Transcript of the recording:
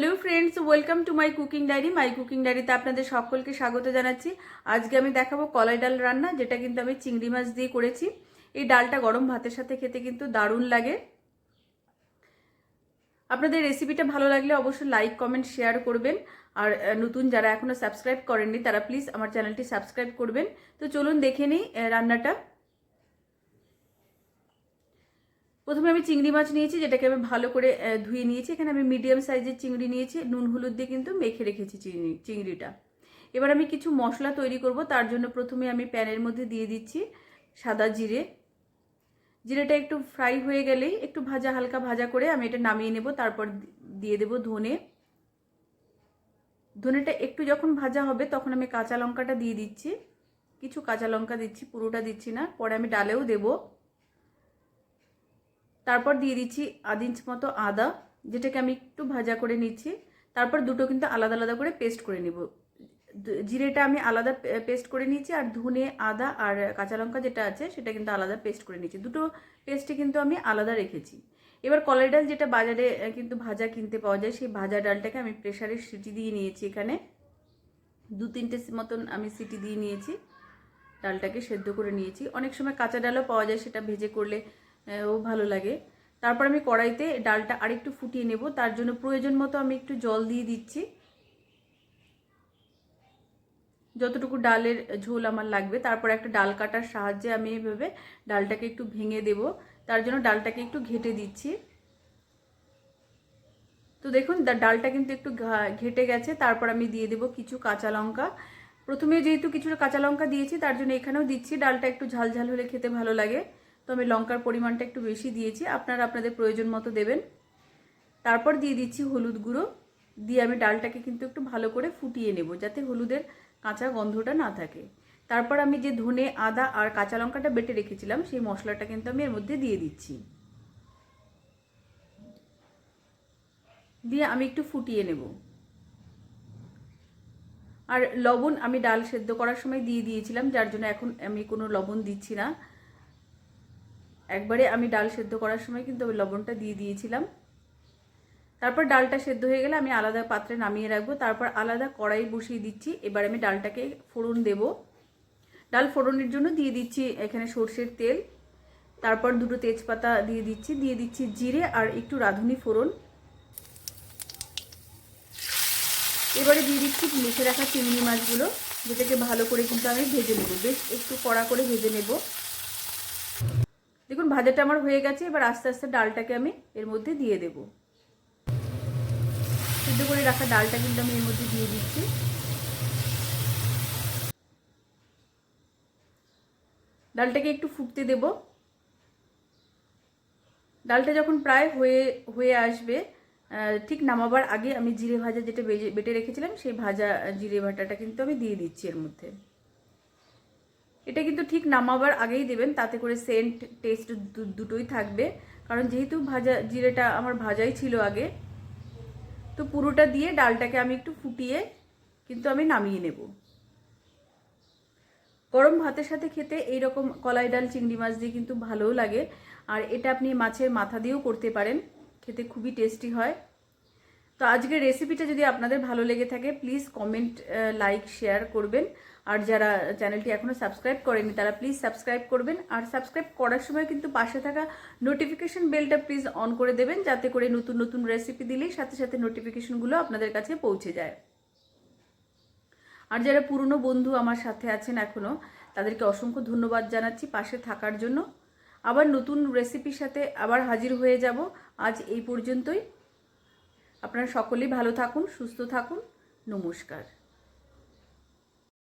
Hello friends, welcome to my cooking ডায়েরিতে আপনাদের সকলকে স্বাগত জানাচ্ছি। আজকে আমি দেখাবো কলাই ডাল রান্না, যেটা কিন্তু আমি চিংড়ি মাছ দিয়ে করেছি। এই ডালটা গরম ভাতের সাথে খেতে কিন্তু দারুণ লাগে। আপনাদের রেসিপিটা ভালো লাগলে অবশ্যই লাইক কমেন্ট শেয়ার করবেন। আর নতুন যারা এখনও সাবস্ক্রাইব করেননি তারা প্লিজ আমার চ্যানেলটি সাবস্ক্রাইব করবেন। তো চলুন দেখে নিই রান্নাটা। প্রথমে আমি চিংড়ি মাছ নিয়েছি, যেটাকে আমি ভালো করে ধুয়ে নিয়েছি। এখানে আমি মিডিয়াম সাইজের চিংড়ি নিয়েছি, নুন হলুদ দিয়ে কিন্তু মেখে রেখেছি চিংড়িটা। এবার আমি কিছু মশলা তৈরি করব। তার জন্য প্রথমে আমি প্যানের মধ্যে দিয়ে দিচ্ছি সাদা জিরে। জিরেটা একটু ফ্রাই হয়ে গেলেই একটু হালকা ভাজা করে আমি এটা নামিয়ে নেব। তারপর দিয়ে দেব ধনেটা একটু যখন ভাজা হবে তখন আমি কাঁচা লঙ্কাটা দিয়ে দিচ্ছি। কিছু কাঁচা লঙ্কা দিচ্ছি, পুরোটা দিচ্ছি না। পরে আমি ডালেও দেবো। তারপর দিয়ে দিচ্ছি আধ ইঞ্চ মতো আদা, যেটাকে আমি একটু ভাজা করে নিচ্ছি। তারপর দুটো কিন্তু আলাদা আলাদা করে পেস্ট করে নেব। জিরেটা আমি আলাদা পেস্ট করে নিচ্ছি, আর ধনে আদা আর কাঁচা লঙ্কা যেটা আছে সেটা কিন্তু আলাদা পেস্ট করে নিচ্ছি। দুটো পেস্টে কিন্তু আমি আলাদা রেখেছি। এবার কলাই ডাল যেটা বাজারে কিন্তু ভাজা কিনতে পাওয়া যায়, সেই ভাজা ডালটাকে আমি প্রেসারে সিটি দিয়ে নিয়েছি। এখানে 2-3টে মতন আমি সিটি দিয়ে নিয়েছি। ডালটাকে সেদ্ধ করে নিয়েছি। অনেক সময় কাঁচা ডালও পাওয়া যায়, সেটা ভেজে করলে ও ভালো লাগে। তারপর আমি কড়াইতে ডালটা আরেকটু ফুটিয়ে নেব। তার জন্য প্রয়োজন মতো আমি একটু জল দিয়ে দিচ্ছি, যতটুকু ডালের ঝোল আমার লাগবে। তারপর একটা ডাল কাটার সাহায্যে আমি এইভাবে ডালটাকে একটু ভেঙে দেব। তার জন্য ডালটাকে একটু ঘেটে দিচ্ছি। তো দেখুন ডালটা কিন্তু একটু ঘেটে গেছে। তারপর আমি দিয়ে দেব কিছু কাঁচা লঙ্কা। প্রথমে যেহেতু কিছুটা কাঁচা লঙ্কা দিয়েছি, তার জন্য এখানেও দিচ্ছি। ডালটা একটু ঝাল ঝাল হলে খেতে ভালো লাগে, তো আমি লঙ্কার পরিমাণটা একটু বেশি দিয়েছি। আপনারা আপনাদের প্রয়োজন মতো দেবেন। তারপর দিয়ে দিচ্ছি হলুদ গুঁড়ো। দিয়ে আমি ডালটাকে কিন্তু একটু ভালো করে ফুটিয়ে নেব, যাতে হলুদের কাঁচা গন্ধটা না থাকে। তারপর আমি যে ধনে আদা আর কাঁচা লঙ্কাটা বেটে রেখেছিলাম, সেই মশলাটা কিন্তু আমি এর মধ্যে দিয়ে দিচ্ছি। দিয়ে আমি একটু ফুটিয়ে নেব। আর লবণ আমি ডাল সেদ্ধ করার সময় দিয়ে দিয়েছিলাম, যার জন্য এখন আমি কোনো লবণ দিচ্ছি না। একবারে আমি ডাল সেদ্ধ করার সময় কিন্তু আমি লবণটা দিয়ে দিয়েছিলাম। তারপর ডালটা সেদ্ধ হয়ে গেলে আমি আলাদা পাত্রে নামিয়ে রাখবো। তারপর আলাদা কড়াই বসিয়ে দিচ্ছি। এবার আমি ডালটাকে ফোড়ন দেব। ডাল ফোড়নের জন্য দিয়ে দিচ্ছি এখানে সর্ষের তেল। তারপর দুটো তেজপাতা দিয়ে দিচ্ছি জিরে আর একটু রাঁধুনি ফোড়ন। এবারে দিয়ে দিচ্ছি মেখে রাখা চিংড়ি মাছগুলো, যেটাকে ভালো করে কিন্তু আমি ভেজে নেব। বেশ একটু কড়া করে ভেজে নেব। দেখুন ভাজাটা আমার হয়ে গেছে। এবার আস্তে আস্তে ডালটাকে আমি এর মধ্যে দিয়ে দেব। সিদ্ধ করে রাখা ডালটা কিন্তু আমি এর মধ্যে দিয়ে দিচ্ছি। ডালটাকে একটু ফুটতে দেব। ডালটা যখন প্রায় হয়ে আসবে, ঠিক নামাবার আগে আমি জিরে ভাজা যেটা বেটে রেখেছিলাম, সেই ভাজা জিরে বাটাটা কিন্তু আমি দিয়ে দিচ্ছি এর মধ্যে। এটা কিন্তু ঠিক নামাবার আগেই দেবেন, তাতে করে সেন্ট টেস্ট দুটোই থাকবে। কারণ যেহেতু ভাজা জিরেটা আমার ভাজাই ছিল আগে, তো পুরোটা দিয়ে ডালটাকে আমি একটু ফুটিয়ে কিন্তু আমি নামিয়ে নেব। গরম ভাতের সাথে খেতে এইরকম কলাই ডাল চিংড়ি মাছ দিয়ে কিন্তু ভালোও লাগে। আর এটা আপনি মাছের মাথা দিয়েও করতে পারেন, খেতে খুবই টেস্টি হয়। তো আজকের রেসিপিটা যদি আপনাদের ভালো লেগে থাকে, প্লিজ কমেন্ট লাইক শেয়ার করবেন। আর যারা চ্যানেলটি এখনও সাবস্ক্রাইব করেনি তারা প্লিজ সাবস্ক্রাইব করবেন। আর সাবস্ক্রাইব করার সময় কিন্তু পাশে থাকা নোটিফিকেশন বেলটা প্লিজ অন করে দেবেন, যাতে করে নতুন নতুন রেসিপি দিলেই সাথে সাথে নোটিফিকেশনগুলো আপনাদের কাছে পৌঁছে যায়। আর যারা পুরনো বন্ধু আমার সাথে আছেন এখনও, তাদেরকে অসংখ্য ধন্যবাদ জানাচ্ছি পাশে থাকার জন্য। আবার নতুন রেসিপির সাথে আবার হাজির হয়ে যাব। আজ এই পর্যন্তই। আপনারা সকলেই ভালো থাকুন, সুস্থ থাকুন। নমস্কার।